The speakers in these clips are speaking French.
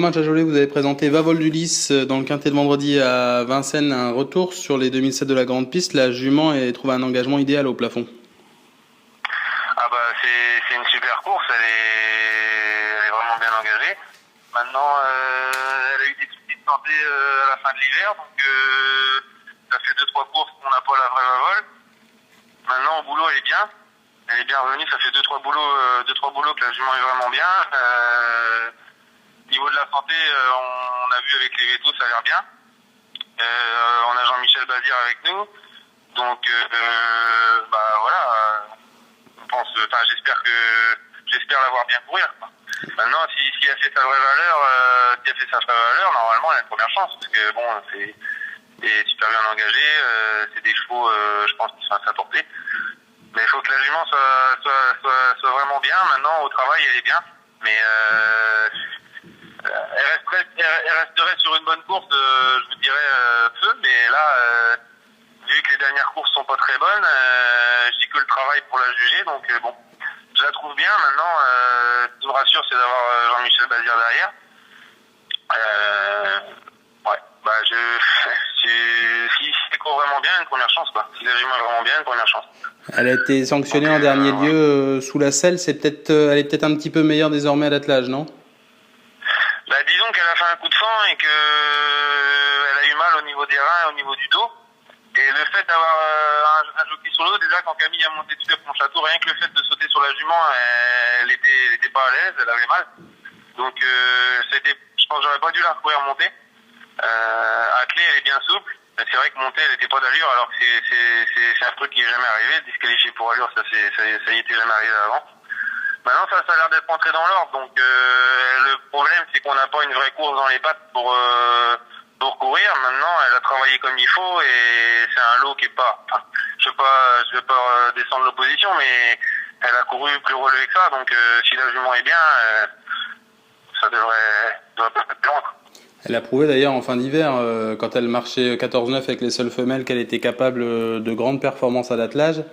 Romain Jajolais, vous avez présenté Va Vol d'Ulysse dans le quintet de vendredi à Vincennes, un retour sur les 2007 de la Grande Piste. La jument a trouvé un engagement idéal au plafond. Ah bah c'est une super course, elle est vraiment bien engagée. Maintenant, elle a eu des soucis de santé à la fin de l'hiver, donc ça fait 2-3 courses qu'on n'a pas la vraie Va Vol. Maintenant au boulot elle est bien revenue, ça fait 2-3 boulots que la jument est vraiment bien. Niveau de la santé, on a vu avec les vétos, ça a l'air bien. On a Jean-Michel Bazir avec nous, donc bah voilà. J'espère l'avoir bien courir, quoi. Maintenant, si elle fait sa vraie valeur, normalement elle a une première chance, parce que bon, c'est super bien engagé, c'est des chevaux, je pense, qui sont à sa portée. Mais il faut que la jument soit vraiment bien. Maintenant, au travail, elle est bien, mais elle resterait sur une bonne course, je vous dirais peu, mais là, vu que les dernières courses sont pas très bonnes, j'ai que le travail pour la juger, donc bon, je la trouve bien. Maintenant, ce qui me rassure, c'est d'avoir Jean-Michel Bazir derrière. Ouais, bah si elle court vraiment bien, une première chance, quoi. Si la jument est vraiment bien, une première chance. Elle a été sanctionnée en dernier lieu sous la selle. Elle est peut-être un petit peu meilleure désormais à l'attelage, non? Bah, disons qu'elle a fait un coup de sang et que elle a eu mal au niveau des reins et au niveau du dos. Et le fait d'avoir un jockey sur le dos, déjà quand Camille a monté dessus avec mon château, rien que le fait de sauter sur la jument, elle était pas à l'aise, elle avait mal. Donc je pense que j'aurais pas dû la recourir monter. Attelée, elle est bien souple. Mais c'est vrai que monter, elle était pas d'allure, alors que c'est un truc qui est jamais arrivé. Disqualifié pour allure, ça y était jamais arrivé avant. Maintenant, ça a l'air d'être rentré dans l'ordre. Donc le problème, c'est qu'on n'a pas une vraie course dans les pattes pour courir. Maintenant, elle a travaillé comme il faut et c'est un lot qui est pas. Enfin, je vais pas descendre l'opposition, mais elle a couru plus relevé que ça. Donc si la jument est bien, ça devrait pas être long. Elle a prouvé d'ailleurs en fin d'hiver, quand elle marchait 14-9 avec les seules femelles, qu'elle était capable de grandes performances à l'attelage.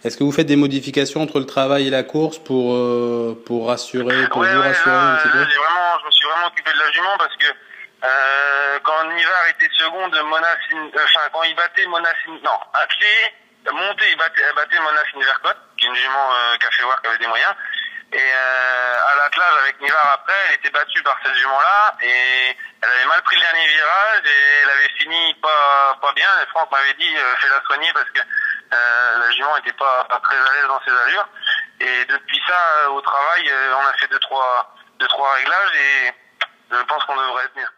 Est-ce que vous faites des modifications entre le travail et la course pour rassurer, pour vous rassurer un petit peu? Je me suis vraiment occupé de la jument parce que quand Nivard était seconde, quand il battait attelé, monté, elle battait Mona Sinvercott, qui est une jument qui a fait voir qu'elle avait des moyens. Et à l'attelage avec Nivard après, elle était battue par cette jument-là et elle avait mal pris le dernier virage et elle avait fini pas bien. Et Franck m'avait dit fais-la soigner parce que la jument était pas très à l'aise dans ses allures. Et depuis ça, au travail, on a fait deux trois réglages et je pense qu'on devrait être mieux.